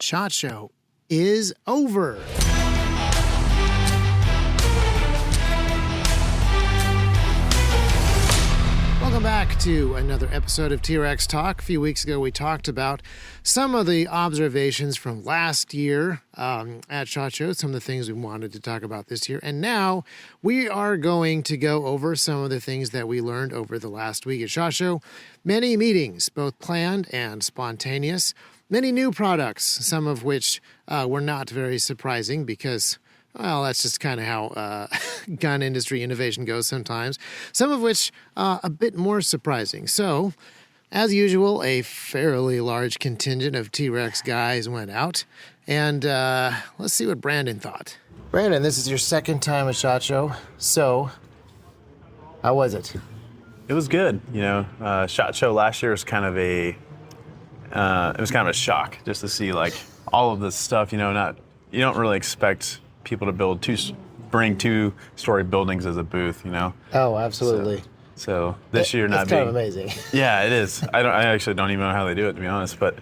SHOT Show is over. Welcome back to another episode of T.Rex Talk. A few weeks ago, we talked about some of the observations from last year at SHOT Show, some of the things we wanted to talk about this year. And now we are going to go over some of the things that we learned over the last week at SHOT Show. Many meetings, both planned and spontaneous. Many new products, some of which were not very surprising because... well, that's just kind of how gun industry innovation goes sometimes. Some of which a bit more surprising. So, as usual, a fairly large contingent of T-Rex guys went out. And let's see what Brandon thought. Brandon, this is your second time at SHOT Show. So, how was it? It was good. You know, SHOT Show last year was kind of a shock just to see like all of this stuff. You know, you don't really expect people to bring two-story buildings as a booth, you know? Oh, absolutely. So this year not being... kind of amazing. Yeah, it is. I actually don't even know how they do it, to be honest. But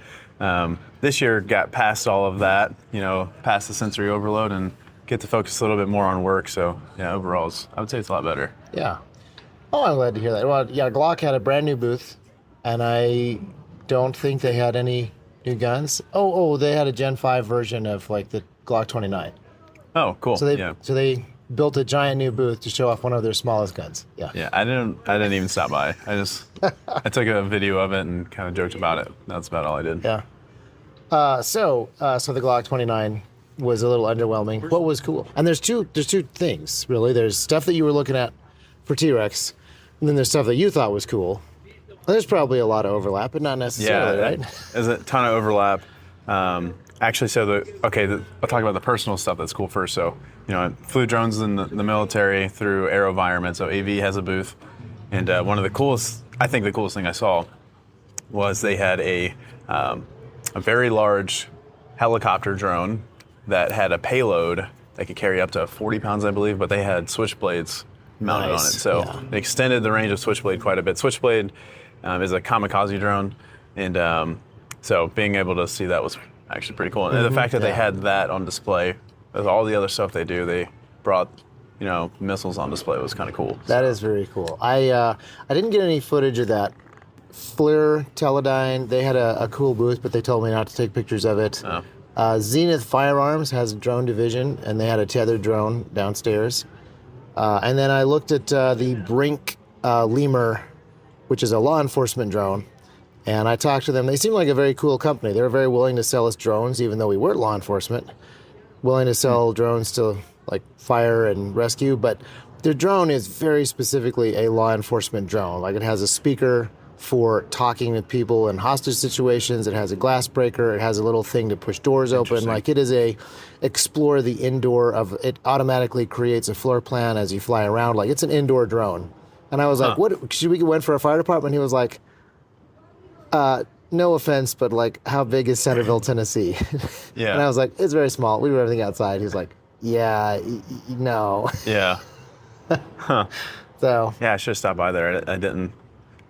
this year got past all of that, you know, past the sensory overload and get to focus a little bit more on work. So, yeah, overall, I would say it's a lot better. Yeah. Oh, I'm glad to hear that. Well, yeah, Glock had a brand new booth, and I don't think they had any new guns. Oh, they had a Gen 5 version of, like, the Glock 29. Oh, cool. So they built a giant new booth to show off one of their smallest guns. Yeah. Yeah, I didn't even stop by. I took a video of it and kind of joked about it. That's about all I did. Yeah. So the Glock 29 was a little underwhelming. What was cool? And there's two things really. There's stuff that you were looking at for T-Rex, and then there's stuff that you thought was cool. There's probably a lot of overlap, but not necessarily, right? There's a ton of overlap. Actually, I'll talk about the personal stuff that's cool first. So, you know, I flew drones in the military through AeroVironment. So AV has a booth. And the coolest thing I saw was they had a very large helicopter drone that had a payload that could carry up to 40 pounds, I believe, but they had switchblades mounted on it. So They extended the range of Switchblade quite a bit. Switchblade is a kamikaze drone. And so being able to see that was actually pretty cool. And the fact that they had that on display, with all the other stuff they do, they brought, you know, missiles on display. It was kind of cool. That is very cool. I didn't get any footage of that. FLIR, Teledyne, they had a cool booth, but they told me not to take pictures of it. Oh. Zenith Firearms has a drone division, and they had a tethered drone downstairs. And then I looked at the Brink Lemur, which is a law enforcement drone. And I talked to them. They seemed like a very cool company. They were very willing to sell us drones, even though we weren't law enforcement. Willing to sell drones to, like, fire and rescue. But their drone is very specifically a law enforcement drone. Like, it has a speaker for talking with people in hostage situations. It has a glass breaker. It has a little thing to push doors open. Like, it is a explore the indoor of... it automatically creates a floor plan as you fly around. Like, it's an indoor drone. And I was like, what? Should we went for a fire department? He was like... no offense, but like, how big is Centerville, Tennessee? Yeah. And I was like, it's very small. We do everything outside. He's like, yeah, no. Yeah. Huh. So. Yeah, I should have stopped by there. I didn't.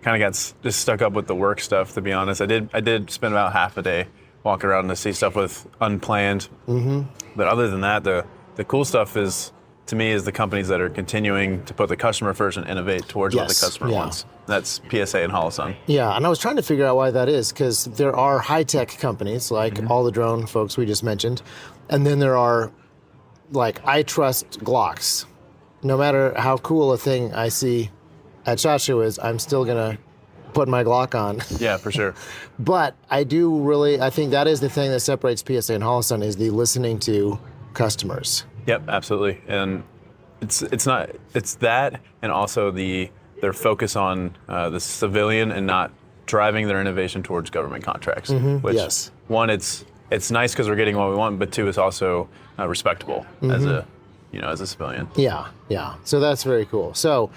Kind of got just stuck up with the work stuff, to be honest. I did spend about half a day walking around to see stuff with unplanned. Mm-hmm. But other than that, the cool stuff is, to me, is the companies that are continuing to put the customer first and innovate towards what the customer wants. That's PSA and Holosun. Yeah, and I was trying to figure out why that is, because there are high-tech companies, like all the drone folks we just mentioned, and then there are, like, I trust Glocks. No matter how cool a thing I see at SHOT Show is, I'm still going to put my Glock on. Yeah, for sure. But I think that is the thing that separates PSA and Holosun, is the listening to customers. Yep, absolutely. And it's that, and also their focus on the civilian and not driving their innovation towards government contracts. Which, one, it's nice because we're getting what we want, but two, it's also respectable as a civilian. Yeah. So that's very cool. So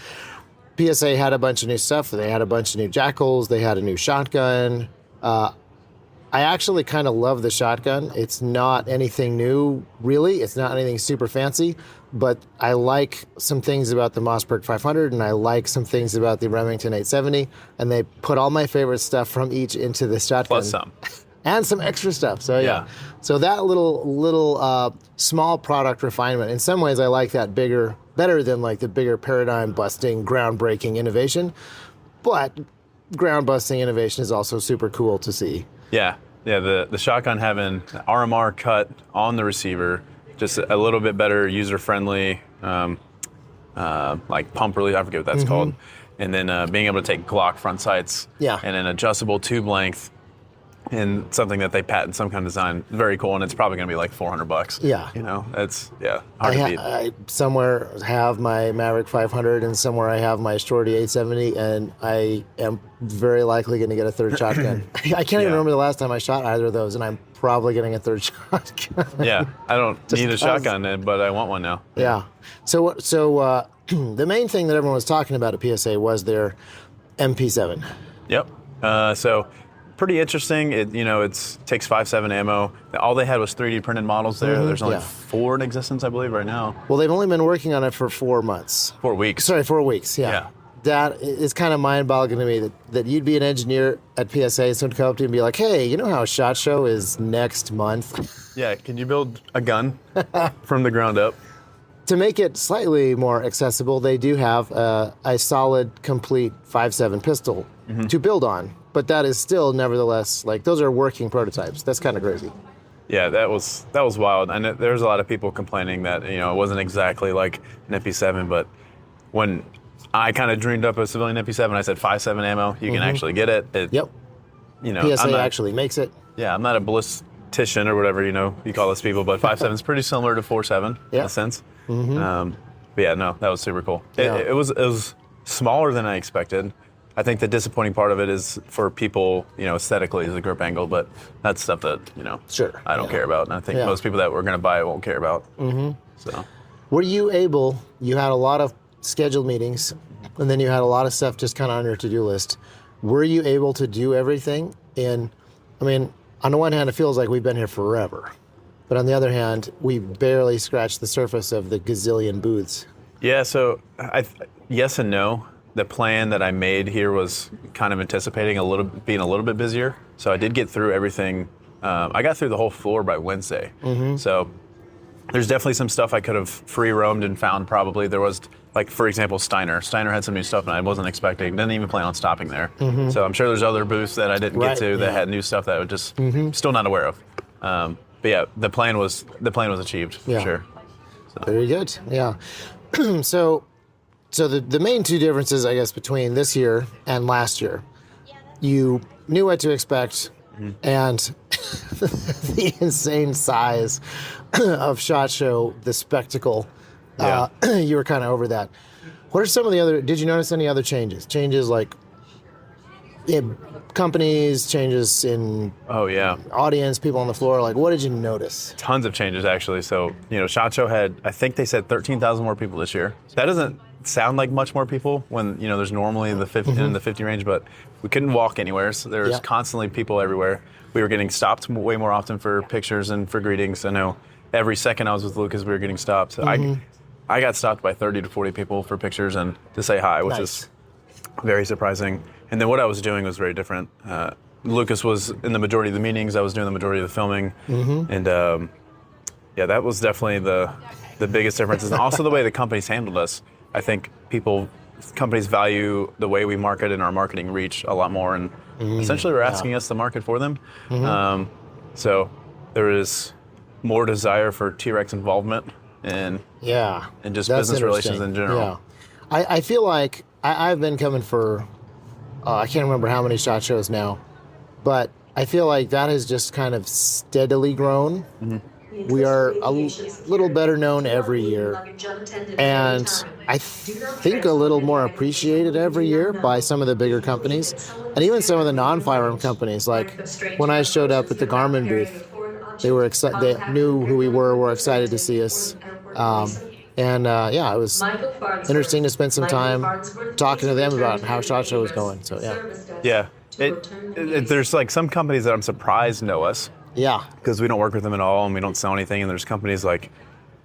PSA had a bunch of new stuff. They had a bunch of new jackals. They had a new shotgun. I actually kind of love the shotgun. It's not anything new, really. It's not anything super fancy, but I like some things about the Mossberg 500, and I like some things about the Remington 870, and they put all my favorite stuff from each into the shotgun. Plus some. and some extra stuff. So Yeah. so that little small product refinement. In some ways, I like that better than like the bigger paradigm busting, groundbreaking innovation. But ground busting innovation is also super cool to see. Yeah. The shotgun having RMR cut on the receiver, just a little bit better user friendly, like pump release. I forget what that's called. And then being able to take Glock front sights. Yeah. And an adjustable tube length. And something that they patent some kind of design, very cool, and it's probably going to be like $400. Yeah, it's hard to beat. I somewhere have my Maverick 500, and somewhere I have my Shorty 870, and I am very likely going to get a third shotgun. I can't even remember the last time I shot either of those, and I'm probably getting a third shotgun. Yeah, I don't need a shotgun, but I want one now. Yeah. So the main thing that everyone was talking about at PSA was their MP7. Yep. So. Pretty interesting. It takes 5.7 ammo. All they had was 3D printed models there. There's only 4 in existence, I believe, right now. Well, they've only been working on it for 4 months. 4 weeks. Sorry, 4 weeks. Yeah. That is kind of mind-boggling to me that you'd be an engineer at PSA and someone would come up to you and be like, "Hey, you know how SHOT Show is next month? Yeah. Can you build a gun from the ground up?" To make it slightly more accessible, they do have a solid, complete 5.7 pistol to build on. But that is still, nevertheless, like those are working prototypes. That's kind of crazy. Yeah, that was wild. And there's a lot of people complaining that it wasn't exactly like an MP7. But when I kind of dreamed up a civilian MP7, I said 5.7 ammo. You can actually get it. Yep. PSA actually makes it. Yeah, I'm not a ballistician or whatever you call those people, but 5.7 is pretty similar to 4.7 in a sense. But yeah, no, that was super cool. Yeah. It was smaller than I expected. I think the disappointing part of it is for people, aesthetically is the grip angle, but that's stuff that, Sure. I don't care about. And I think most people that were going to buy it won't care about. So, were you had a lot of scheduled meetings, and then you had a lot of stuff just kind of on your to-do list. Were you able to do everything? And, I mean, on the one hand, it feels like we've been here forever. But on the other hand, we barely scratched the surface of the gazillion booths. Yeah, so yes and no. The plan that I made here was kind of anticipating being a little bit busier. So I did get through everything. I got through the whole floor by Wednesday. So there's definitely some stuff I could have free roamed and found probably. There was, like, for example, Steiner. Steiner had some new stuff and I wasn't expecting. Didn't even plan on stopping there. So I'm sure there's other booths that I didn't get to that had new stuff that I would just still not aware of. But yeah, the plan was achieved for sure. So. Very good. Yeah. So the main two differences, I guess, between this year and last year, you knew what to expect, and the insane size of SHOT Show, the spectacle, you were kind of over that. What are some of the other? Did you notice any other changes? Changes like companies, changes in audience, people on the floor. Like, what did you notice? Tons of changes, actually. So SHOT Show had, I think they said 13,000 more people this year. That doesn't sound like much more people when there's normally in the 50 range, but we couldn't walk anywhere, so there was constantly people everywhere. We were getting stopped way more often for pictures and for greetings. I know every second I was with Lucas, we were getting stopped. So I got stopped by 30 to 40 people for pictures and to say hi, which is very surprising. And then what I was doing was very different. Lucas was in the majority of the meetings, I was doing the majority of the filming, and that was definitely the biggest difference. And also the way the companies handled us. I think companies value the way we market and our marketing reach a lot more, and essentially we're asking us to market for them. So there is more desire for T.Rex involvement and just business relations in general. Yeah. I feel like I've been coming for, I can't remember how many SHOT Shows now, but I feel like that has just kind of steadily grown. We are a little better known every year, and I think a little more appreciated every year by some of the bigger companies, and even some of the non-firearm companies. Like when I showed up at the Garmin booth, they were excited. They knew who we were excited to see us, it was interesting to spend some time talking to them about how SHOT Show was going. So there's like some companies that I'm surprised know us. Yeah. Because we don't work with them at all and we don't sell anything. And there's companies like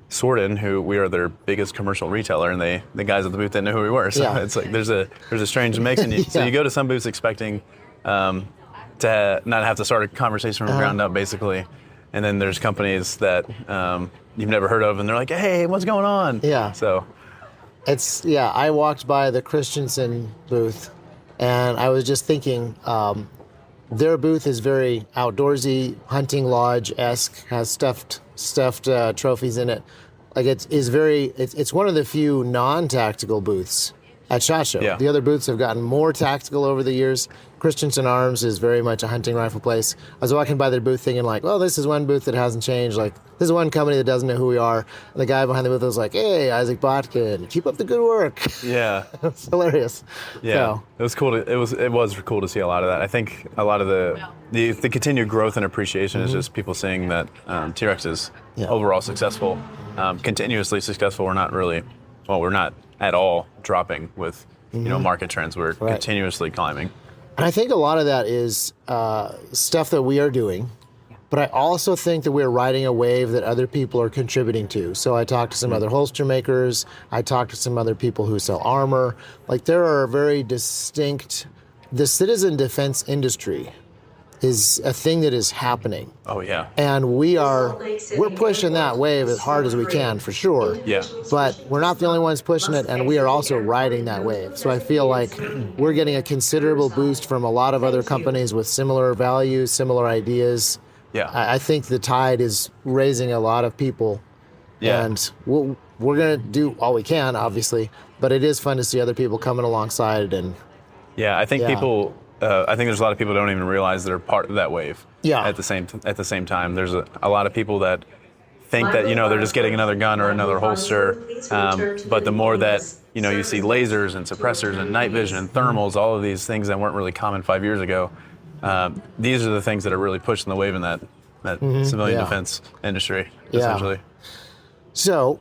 Sworden, who we are their biggest commercial retailer, and the guys at the booth didn't know who we were. So it's like there's a strange mix. And so you go to some booths expecting to not have to start a conversation from the ground up, basically. And then there's companies that you've never heard of, and they're like, "Hey, what's going on?" Yeah. So I walked by the Christensen booth, and I was just thinking, their booth is very outdoorsy, hunting lodge-esque, has stuffed trophies in it. Like it's one of the few non-tactical booths at SHOT Show. Yeah. The other booths have gotten more tactical over the years. Christensen Arms is very much a hunting rifle place. I was walking by their booth thinking like, well, this is one booth that hasn't changed. Like, this is one company that doesn't know who we are. And the guy behind the booth was like, hey, Isaac Botkin, keep up the good work. yeah, It's hilarious. yeah, So, it was cool. It was cool to see a lot of that. I think a lot of the continued growth and appreciation is just people seeing that T-Rex is overall successful, continuously successful. We're not at all dropping with market trends. We're continuously climbing. and I think a lot of that is stuff that we are doing, but I also think that we're riding a wave that other people are contributing to. So I talked to some other holster makers. I talked to some other people who sell armor. Like there are very distinct, the citizen defense industry is a thing that is happening. Oh yeah. And we're pushing that wave as hard as we can, for sure. Yeah. But we're not the only ones pushing it, and we are also riding that wave. So I feel like we're getting a considerable boost from a lot of other companies with similar values, similar ideas. Yeah. I think the tide is raising a lot of people. Yeah. And we're going to do all we can, obviously, but it is fun to see other people coming alongside. And Yeah, I think people. I think there's a lot of people who don't even realize they're part of that wave. Yeah. At the same time, there's a lot of people that think that they're just getting another gun or another holster. But the more that you see lasers and suppressors and night vision and thermals, all of these things that weren't really common 5 years ago. These are the things that are really pushing the wave in that civilian defense industry, essentially. So,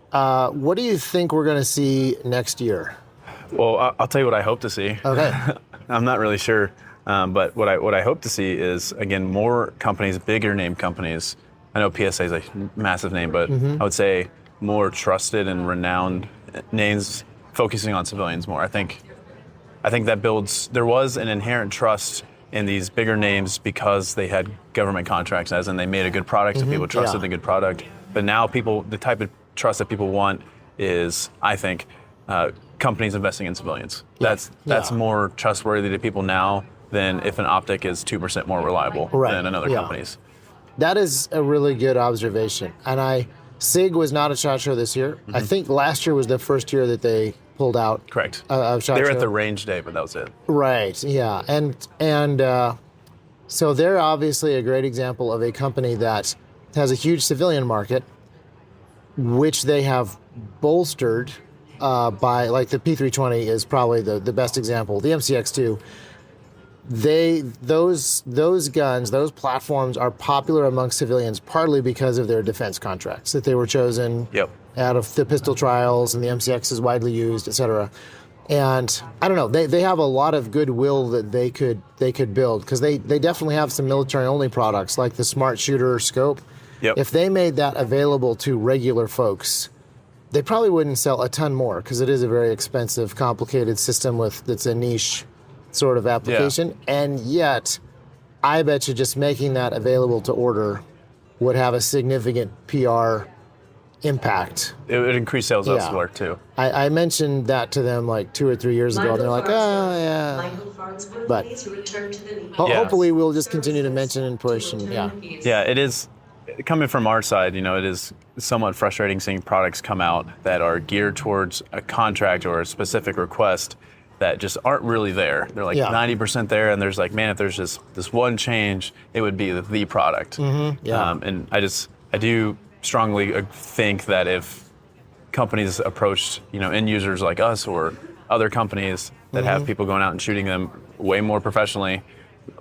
what do you think we're going to see next year? Well, I'll tell you what I hope to see. Okay. I'm not really sure, but what I hope to see is, again, more companies, bigger name companies. I know PSA is a massive name, but I would say more trusted and renowned names focusing on civilians more. I think that builds. There was an inherent trust in these bigger names because they had government contracts, as in they made a good product, so people trusted the good product. But now the type of trust that people want is, I think, companies investing in civilians. That's more trustworthy to people now than if an optic is 2% more reliable than another company's. That is a really good observation. And SIG was not at SHOT Show this year. I think last year was the first year that they pulled out. Correct. Of SHOT Show. They were at the range day, but that was it. Right. Yeah. And so they're obviously a great example of a company that has a huge civilian market, which they have bolstered by, like the P320 is probably the best example. The MCX2, those guns, those platforms are popular among civilians partly because of their defense contracts, that they were chosen out of the pistol trials, and the MCX is widely used, et cetera. And I don't know, they have a lot of goodwill that they could build, because they definitely have some military-only products like the Smart Shooter scope. If they made that available to regular folks, they probably wouldn't sell a ton more, because it is a very expensive, complicated system that's a niche sort of application. And yet, I bet you just making that available to order would have a significant PR impact. It would increase sales elsewhere too. I mentioned that to them like 2 or 3 years ago, and they're like, oh, yeah. But hopefully we'll just continue to mention and push. And Yeah, it is. Coming from our side, it is somewhat frustrating seeing products come out that are geared towards a contract or a specific request that just aren't really there. They're like 90% there, and there's like, man, if there's just this one change, it would be the product. And I do strongly think that if companies approached, end users like us or other companies that have people going out and shooting them way more professionally,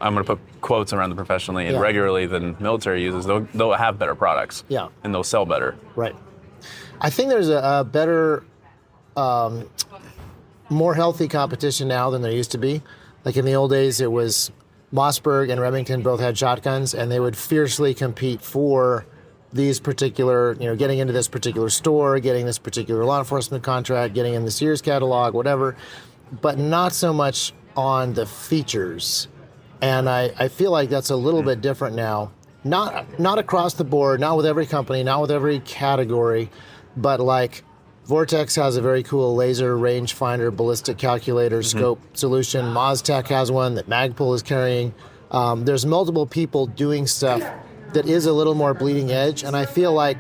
I'm going to put quotes around the professionally and regularly than military uses, they'll have better products. And they'll sell better. Right. I think there's a better, more healthy competition now than there used to be. Like in the old days, it was Mossberg and Remington both had shotguns, and they would fiercely compete for these particular, getting into this particular store, getting this particular law enforcement contract, getting in the Sears catalog, whatever, but not so much on the features. And I feel like that's a little bit different now. Not across the board, not with every company, not with every category, but like Vortex has a very cool laser rangefinder ballistic calculator scope solution. MozTech has one that Magpul is carrying. There's multiple people doing stuff that is a little more bleeding edge, and I feel like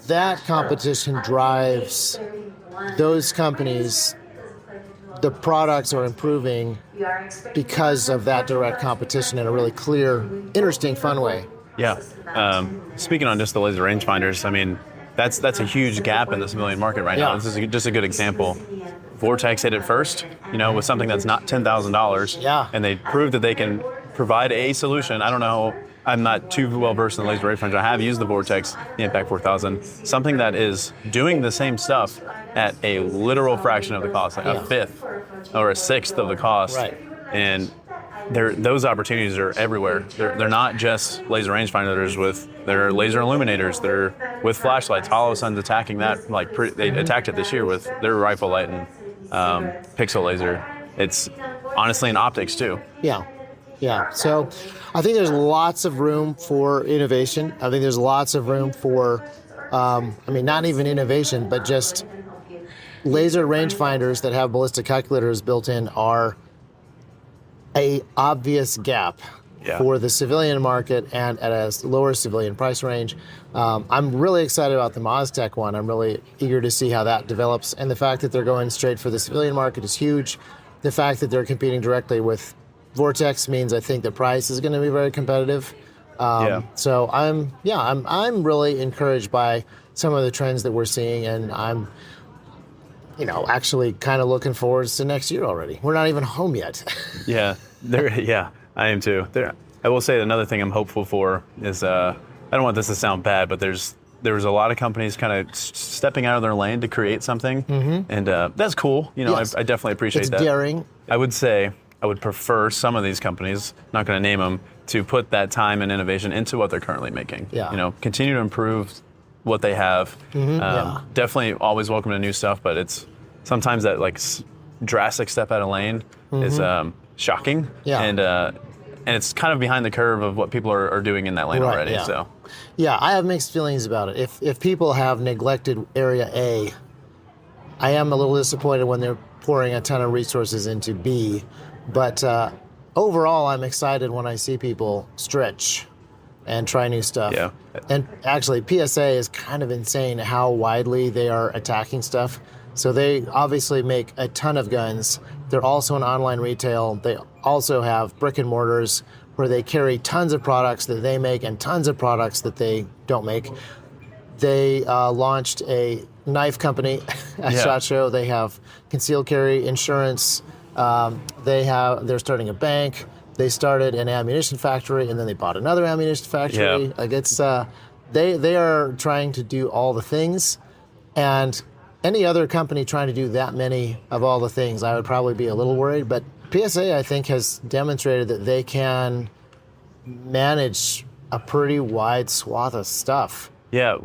that competition drives those companies. The products are improving because of that direct competition in a really clear, interesting, fun way. Yeah. Speaking on just the laser rangefinders, I mean, that's a huge gap in the civilian market right now. This is just a good example. Vortex hit it first, with something that's not $10,000. Yeah. And they proved that they can provide a solution. I don't know. I'm not too well versed in the laser rangefinder. I have used the Vortex, the Impact 4000, something that is doing the same stuff at a literal fraction of the cost, like a fifth or a sixth of the cost. Right. And those opportunities are everywhere. They're not just laser rangefinders they're laser illuminators. They're with flashlights. Holosun's attacking that. They attacked it this year with their rifle light and pixel laser. It's honestly in optics too. Yeah. So I think there's lots of room for innovation. I think there's lots of room for, not even innovation, but just laser rangefinders that have ballistic calculators built in are a obvious gap for the civilian market and at a lower civilian price range. I'm really excited about the MozTech one. I'm really eager to see how that develops. And the fact that they're going straight for the civilian market is huge. The fact that they're competing directly with Vortex means I think the price is going to be very competitive. So I'm really encouraged by some of the trends that we're seeing, and I'm actually kind of looking forward to next year already. We're not even home yet. I am too. I will say another thing I'm hopeful for is I don't want this to sound bad, but there was a lot of companies kind of stepping out of their lane to create something, and that's cool. Yes. I definitely appreciate that. It's daring. I would say I would prefer some of these companies, not going to name them, to put that time and innovation into what they're currently making. Continue to improve what they have. Definitely always welcome to new stuff, but it's sometimes that drastic step out of lane is shocking. And it's kind of behind the curve of what people are doing in that lane already. Yeah. So I have mixed feelings about it. If people have neglected Area A, I am a little disappointed when they're pouring a ton of resources into B. But overall, I'm excited when I see people stretch and try new stuff. Yeah. And actually, PSA is kind of insane how widely they are attacking stuff. So they obviously make a ton of guns. They're also in online retail. They also have brick and mortars where they carry tons of products that they make and tons of products that they don't make. They launched a knife company at SHOT Show. They have concealed carry insurance. They're starting a bank. They started an ammunition factory, and then they bought another ammunition factory. They are trying to do all the things, and any other company trying to do that many of all the things, I would probably be a little worried. But PSA, I think, has demonstrated that they can manage a pretty wide swath of stuff. Yeah.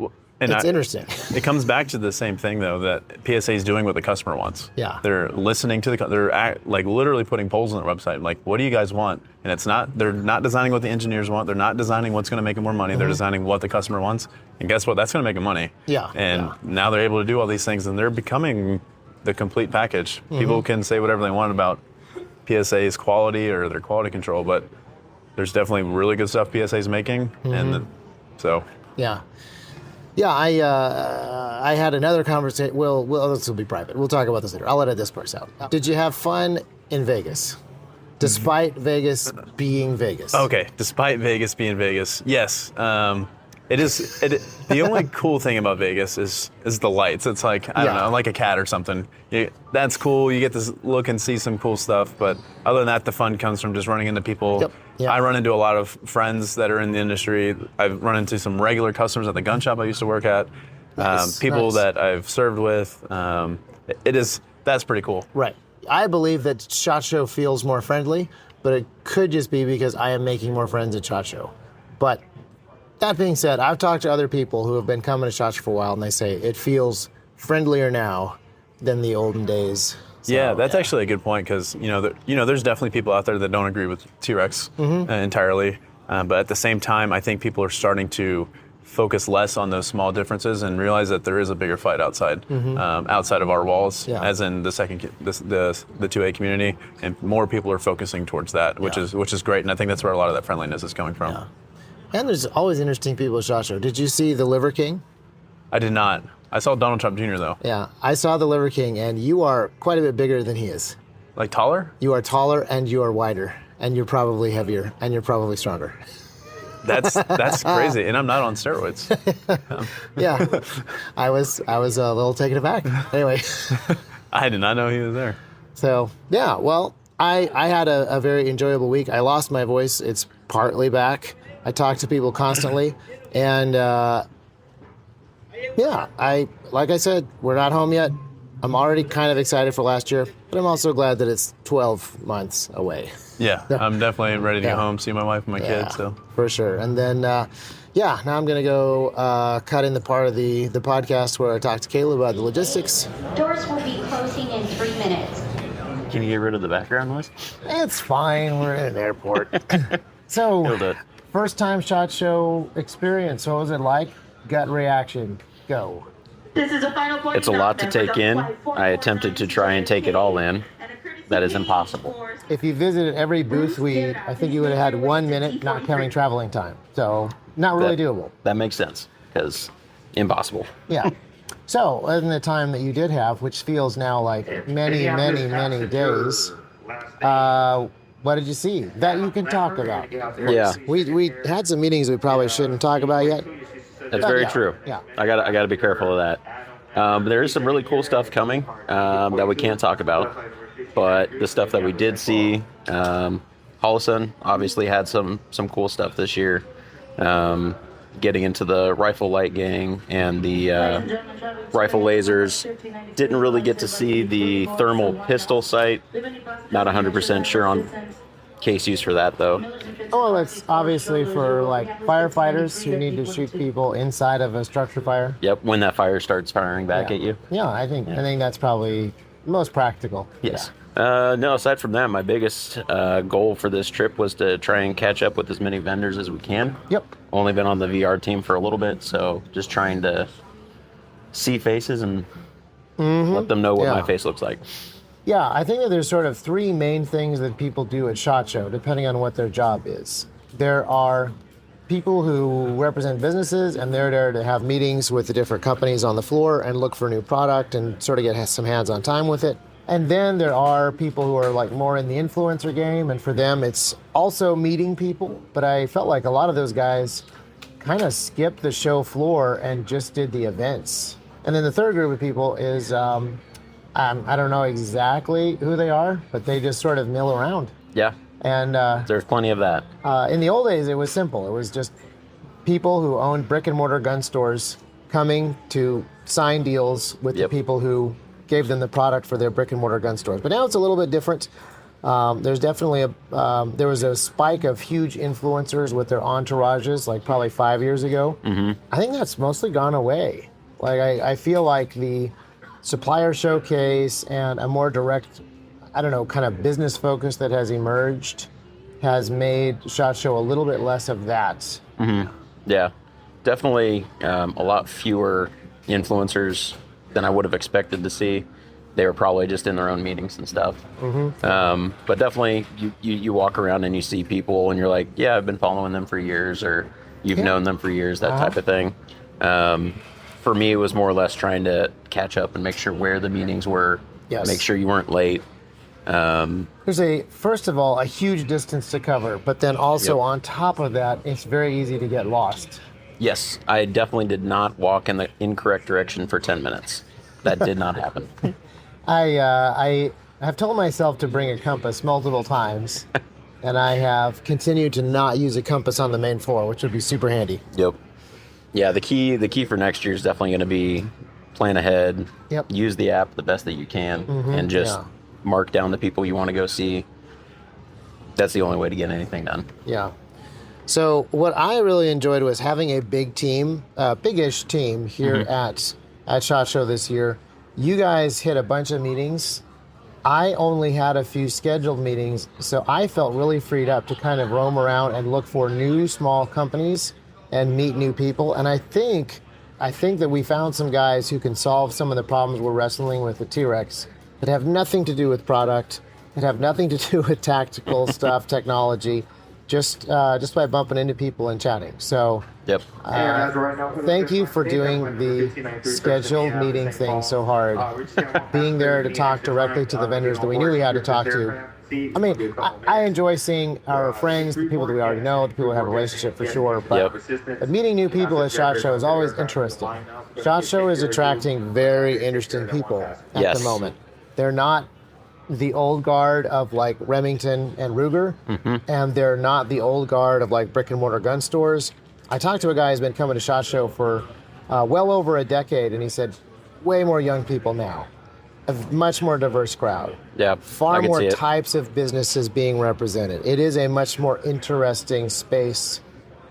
And it's interesting. It comes back to the same thing, though, that PSA is doing what the customer wants. Yeah. They're listening to they're literally putting polls on their website. Like, what do you guys want? And they're not designing what the engineers want. They're not designing what's going to make them more money. They're designing what the customer wants. And guess what? That's going to make them money. Yeah. And now they're able to do all these things, and they're becoming the complete package. People can say whatever they want about PSA's quality or their quality control, but there's definitely really good stuff PSA's making. And so. Yeah. Yeah, I had another conversation. Well, this will be private. We'll talk about this later. I'll edit this part out. Did you have fun in Vegas? Despite Vegas being Vegas. Okay, despite Vegas being Vegas, yes. The only cool thing about Vegas is the lights. It's like, I don't know, like a cat or something. That's cool. You get to look and see some cool stuff. But other than that, the fun comes from just running into people. Yep. I run into a lot of friends that are in the industry. I've run into some regular customers at the gun shop I used to work at. People that I've served with. That's pretty cool. Right. I believe that SHOT Show feels more friendly, but it could just be because I am making more friends at SHOT Show. But that being said, I've talked to other people who have been coming to SHOT Show for a while, and they say it feels friendlier now than the olden days So, Yeah, that's actually a good point because there's definitely people out there that don't agree with T-Rex entirely, but at the same time, I think people are starting to focus less on those small differences and realize that there is a bigger fight outside outside of our walls, as in the the 2A community, and more people are focusing towards that, which is great, and I think that's where a lot of that friendliness is coming from. Yeah. And there's always interesting people at SHOT Show. Did you see the Liver King? I did not. I saw Donald Trump Jr. though. Yeah, I saw the Liver King, and you are quite a bit bigger than he is. Like taller? You are taller, and you are wider, and you're probably heavier, and you're probably stronger. That's crazy, and I'm not on steroids. Yeah, I was a little taken aback. Anyway, I did not know he was there. so yeah, well, I had a very enjoyable week. I lost my voice; it's partly back. I talk to people constantly, and like I said, we're not home yet. I'm already kind of excited for last year, but I'm also glad that it's 12 months away. Yeah, I'm definitely ready to go home, see my wife and my kids. So for sure. And then, now I'm going to go cut in the part of the podcast where I talk to Caleb about the logistics. Doors will be closing in 3 minutes. Can you get rid of the background noise? It's fine. We're in an airport. So, first time SHOT Show experience. What was it like? Gut reaction. Go. This is a final point. It's a lot to take in. I attempted to try and take it all in. That is impossible. If you visited every booth, I think you would have had 1 minute, not counting traveling time. So, not really doable. That makes sense, because impossible. Yeah. So, in the time that you did have, which feels now like many, many, many days, what did you see that you can talk about? Yeah. We had some meetings we probably shouldn't talk about yet. That's very true. Yeah. I got to be careful of that. There is some really cool stuff coming that we can't talk about. But the stuff that we did see, Holosun obviously had some cool stuff this year. Getting into the rifle light gang and the rifle lasers. Didn't really get to see the thermal pistol sight. Not 100% sure on case use for that, though. Oh, it's obviously for like firefighters who need to shoot people inside of a structure fire. Yep, when that fire starts firing back at you. Yeah, I think that's probably most practical. Yes. No, aside from that, my biggest goal for this trip was to try and catch up with as many vendors as we can. Yep. Only been on the VR team for a little bit, so just trying to see faces and let them know what my face looks like. Yeah, I think that there's sort of three main things that people do at SHOT Show, depending on what their job is. There are people who represent businesses, and they're there to have meetings with the different companies on the floor and look for new product and sort of get some hands-on time with it. And then there are people who are like more in the influencer game, and for them it's also meeting people. But I felt like a lot of those guys kind of skipped the show floor and just did the events. And then the third group of people is, I don't know exactly who they are, but they just sort of mill around. Yeah. And there's plenty of that. In the old days, it was simple. It was just people who owned brick and mortar gun stores coming to sign deals with the people who gave them the product for their brick and mortar gun stores. But now it's a little bit different. There's definitely there was a spike of huge influencers with their entourages, like probably 5 years ago. Mm-hmm. I think that's mostly gone away. Like I feel like the supplier showcase and a more direct, I don't know, kind of business focus that has emerged has made SHOT Show a little bit less of that. Mm-hmm. Yeah, definitely a lot fewer influencers than I would have expected to see. They were probably just in their own meetings and stuff. Mm-hmm. But definitely, you walk around and you see people and you're like, yeah, I've been following them for years, or you've known them for years, that type of thing. For me, it was more or less trying to catch up and make sure where the meetings were, make sure you weren't late. There's first of all, a huge distance to cover, but then also on top of that, it's very easy to get lost. Yes, I definitely did not walk in the incorrect direction for 10 minutes. That did not happen. I have told myself to bring a compass multiple times, and I have continued to not use a compass on the main floor, which would be super handy. Yep. Yeah, the key for next year is definitely going to be plan ahead, use the app the best that you can, and just mark down the people you want to go see. That's the only way to get anything done. Yeah. So what I really enjoyed was having a big team, big-ish team here at SHOT Show this year. You guys hit a bunch of meetings I only had a few scheduled meetings, so I felt really freed up to kind of roam around and look for new small companies and meet new people. And I think that we found some guys who can solve some of the problems we're wrestling with T-Rex that have nothing to do with product, that have nothing to do with tactical stuff, technology, just by bumping into people and chatting. So Yep. thank you for doing the scheduled meeting thing so hard. Being there to talk directly to the vendors that we knew we had to talk to. I mean, I enjoy seeing our friends, the people that we already know, the people we have a relationship for sure. But meeting new people at SHOT Show is always interesting. SHOT Show is attracting very interesting people at the moment. They're not the old guard of like Remington and Ruger, and they're not the old guard of like brick and mortar gun stores. I talked to a guy who's been coming to SHOT Show for well over a decade, and he said, way more young people now, a much more diverse crowd. Yeah, far more types of businesses being represented. It is a much more interesting space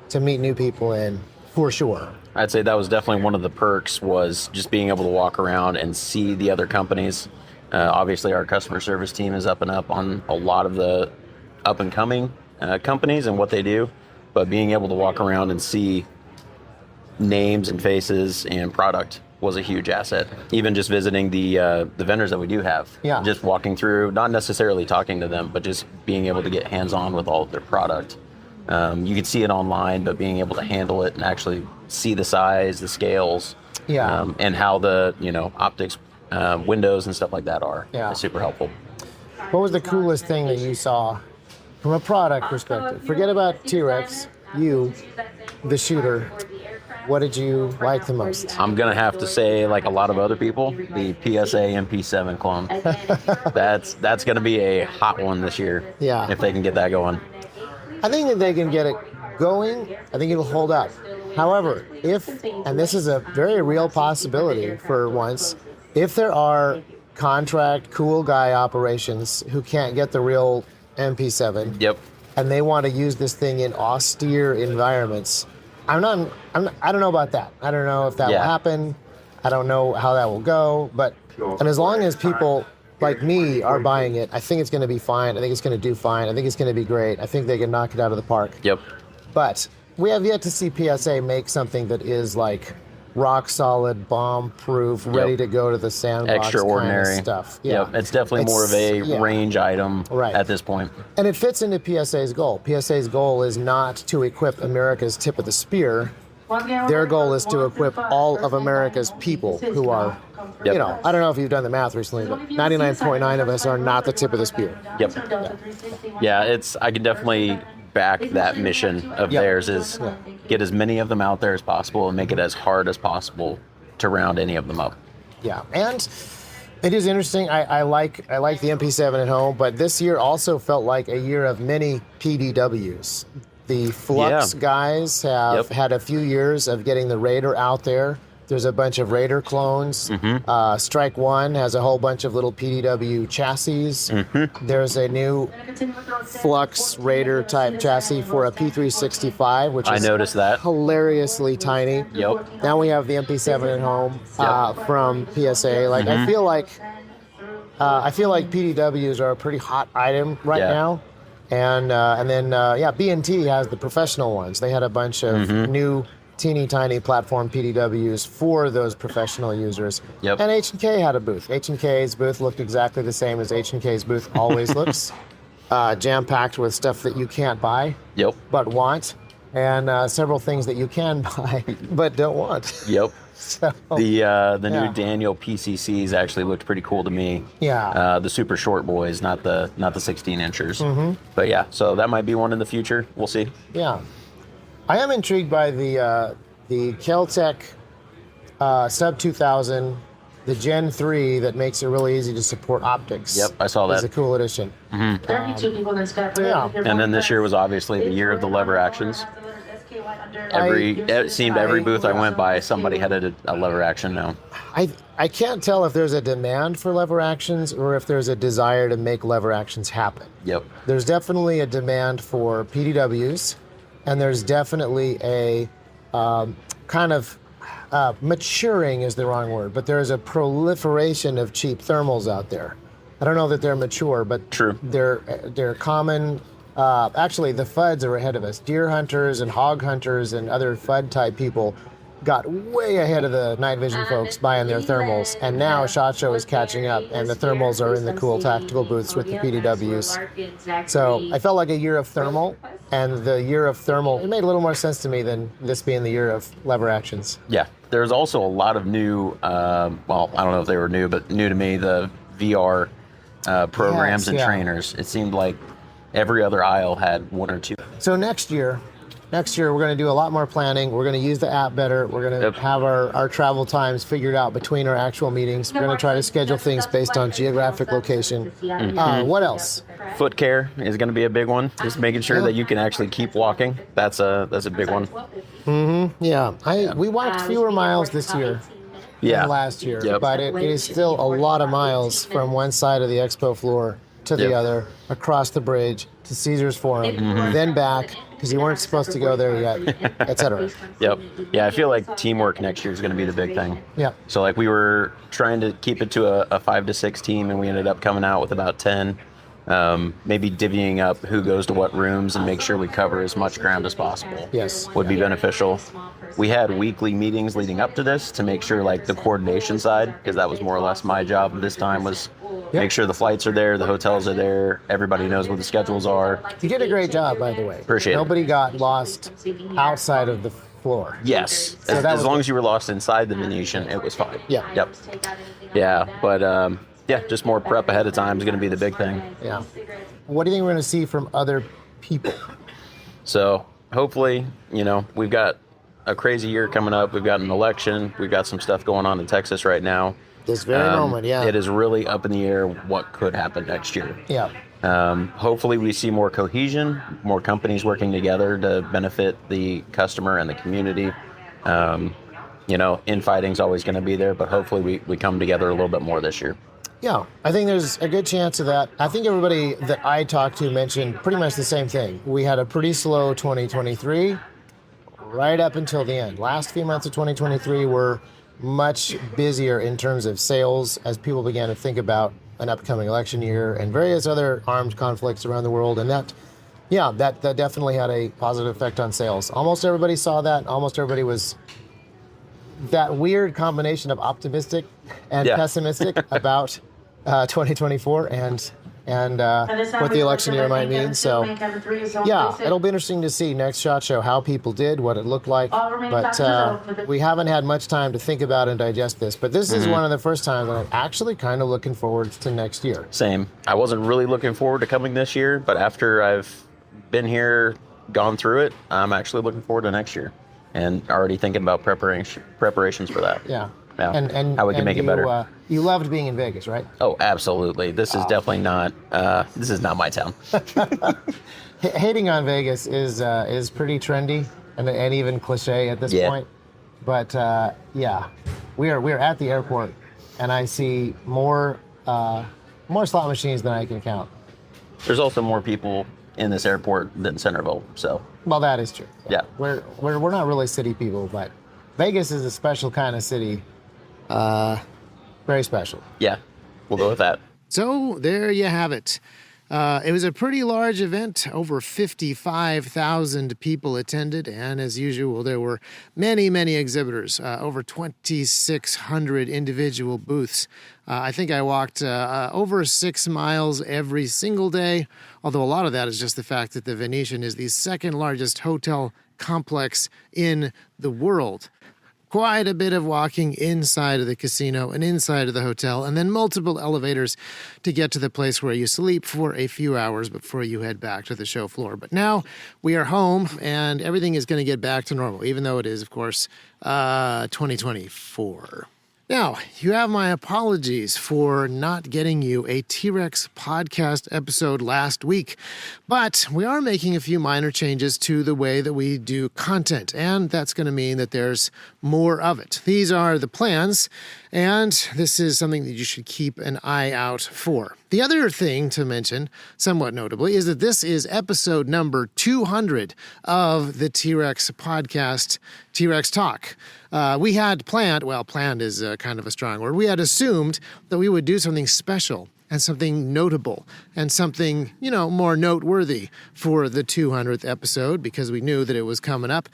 to meet new people in, for sure. I'd say that was definitely one of the perks, was just being able to walk around and see the other companies. Obviously, our customer service team is up and up on a lot of the up-and-coming companies and what they do. But being able to walk around and see names and faces and product was a huge asset. Even just visiting the vendors that we do have. Yeah. Just walking through, not necessarily talking to them, but just being able to get hands-on with all of their product. You could see it online, but being able to handle it and actually see the size, the scales, and how the optics, windows and stuff like that are. Is super helpful. What was the coolest thing that you saw from a product perspective? Forget about T-Rex, you, the shooter. What did you like the most? I'm going to have to say, like a lot of other people, the PSA MP7 clone. That's going to be a hot one this year. Yeah. If they can get that going. I think that they can get it going. I think it'll hold up. However, and this is a very real possibility for once, if there are contract cool guy operations who can't get the real MP7, and they want to use this thing in austere environments, I don't know about that. I don't know if that will happen. I don't know how that will go. And as long as people like me are buying it, I think it's going to be fine. I think it's going to do fine. I think it's going to be great. I think they can knock it out of the park. But we have yet to see PSA make something that is like rock solid, bomb proof, ready to go to the sandbox extraordinary kind of stuff. It's definitely more of a range item at this point. And it fits into PSA's goal. PSA's goal is not to equip America's tip of the spear. Their goal is to equip all of America's people who are, I don't know if you've done the math recently, but 99.9 of us are not the tip of the spear. I can definitely back that mission of theirs, is get as many of them out there as possible and make it as hard as possible to round any of them up. And it is interesting. I like the MP7 at home, but this year also felt like a year of many PDWs. The Flux guys have had a few years of getting the Raider out there. There's a bunch of Raider clones. Strike One has a whole bunch of little PDW chassis. There's a new Flux Raider type chassis for a P365, which is noticed that. Hilariously tiny. Now we have the MP7 at home from PSA. Like I feel like PDWs are a pretty hot item right now. And then B&T has the professional ones. They had a bunch of new teeny tiny platform PDWs for those professional users. And H&K had a booth. H&K's booth looked exactly the same as H&K's booth always looks. Jam-packed with stuff that you can't buy but want, and several things that you can buy but don't want. So, the new Daniel PCCs actually looked pretty cool to me. The super short boys, not the 16 inchers. But so that might be one in the future. We'll see. I am intrigued by the Keltec Sub 2000, the Gen 3 that makes it really easy to support optics. I saw that. It's a cool addition. And then this year was obviously the year of the lever actions. It seemed every booth I went by, somebody had a lever action now. I can't tell if there's a demand for lever actions or if there's a desire to make lever actions happen. There's definitely a demand for PDWs, and there's definitely a kind of maturing is the wrong word, but there's a proliferation of cheap thermals out there. I don't know that they're mature, but True. they're common. Actually, the FUDs are ahead of us. Deer hunters and hog hunters and other FUD type people got way ahead of the night vision folks buying their thermals, and now SHOT Show is catching up, and the thermals are in the cool tactical booths with the PDWs. So I felt like a year of thermal, and the year of thermal, it made a little more sense to me than this being the year of lever actions. Yeah, there's also a lot of new, well, I don't know if they were new, but new to me, the VR programs and trainers. It seemed like every other aisle had one or two. So next year we're going to do a lot more planning. We're going to use the app better. We're going to have our travel times figured out between our actual meetings. We're going to try to schedule things based on geographic location. What else? Foot care is going to be a big one. Just making sure that you can actually keep walking. That's a big one. Yeah. We walked fewer miles this year than last year, but it is still a lot of miles from one side of the expo floor to the other, across the bridge to Caesars Forum, then back because you weren't supposed to go there yet, etc. Yep. Yeah, I feel like teamwork next year is going to be the big thing. Yeah. So like we were trying to keep it to a 5 to 6 team, and we ended up coming out with about 10. Maybe divvying up who goes to what rooms and make sure we cover as much ground as possible. Yes. Would be beneficial. We had weekly meetings leading up to this to make sure like the coordination side, because that was more or less my job this time, was make sure the flights are there, the hotels are there, everybody knows what the schedules are. You did a great job, by the way. Appreciate it. Nobody got lost outside of the floor. Yes. So as long as you were lost inside the Venetian, it was fine. Yeah. Yep. Yeah, but just more prep ahead of time is going to be the big thing. Yeah. What do you think we're going to see from other people? So hopefully, we've got a crazy year coming up. We've got an election. We've got some stuff going on in Texas right now. This very moment, yeah. It is really up in the air what could happen next year. Yeah. Hopefully we see more cohesion, more companies working together to benefit the customer and the community. Infighting's always going to be there, but hopefully we come together a little bit more this year. Yeah, I think there's a good chance of that. I think everybody that I talked to mentioned pretty much the same thing. We had a pretty slow 2023 right up until the end. Last few months of 2023 were much busier in terms of sales as people began to think about an upcoming election year and various other armed conflicts around the world. And that definitely had a positive effect on sales. Almost everybody saw that. Almost everybody was that weird combination of optimistic and pessimistic about 2024 and what the election year might mean. So, it'll be interesting to see next SHOT Show how people did, what it looked like. But we haven't had much time to think about and digest this. But this is one of the first times that I'm actually kind of looking forward to next year. Same. I wasn't really looking forward to coming this year, but after I've been here, gone through it, I'm actually looking forward to next year and already thinking about preparations for that. Yeah. And how we can make it better. You loved being in Vegas, right? Oh, absolutely. This is definitely not. This is not my town. Hating on Vegas is pretty trendy and even cliche at this point. But we are at the airport, and I see more slot machines than I can count. There's also more people in this airport than Centerville, so. Well, that is true. Yeah. We're not really city people, but Vegas is a special kind of city. Very special. Yeah, we'll go with that. So there you have it. It was a pretty large event. Over 55,000 people attended, and as usual, there were many, many exhibitors. Over 2,600 individual booths. I think I walked over 6 miles every single day, although a lot of that is just the fact that the Venetian is the second largest hotel complex in the world. Quite a bit of walking inside of the casino and inside of the hotel, and then multiple elevators to get to the place where you sleep for a few hours before you head back to the show floor. But now we are home, and everything is going to get back to normal, even though it is, of course, 2024. Now, you have my apologies for not getting you a T.Rex podcast episode last week, but we are making a few minor changes to the way that we do content, and that's going to mean that there's more of it. These are the plans, and this is something that you should keep an eye out for. The other thing to mention, somewhat notably, is that this is episode number 200 of the T.Rex podcast, T.Rex Talk. Planned is kind of a strong word. We had assumed that we would do something special and something notable and something, more noteworthy for the 200th episode, because we knew that it was coming up.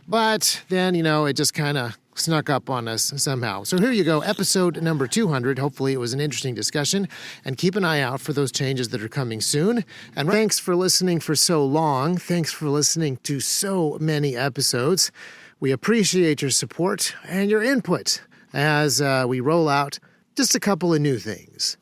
But then, it just kind of snuck up on us somehow. So here you go, episode number 200. Hopefully it was an interesting discussion, and keep an eye out for those changes that are coming soon. And thanks for listening for so long. Thanks for listening to so many episodes. We appreciate your support and your input as we roll out just a couple of new things.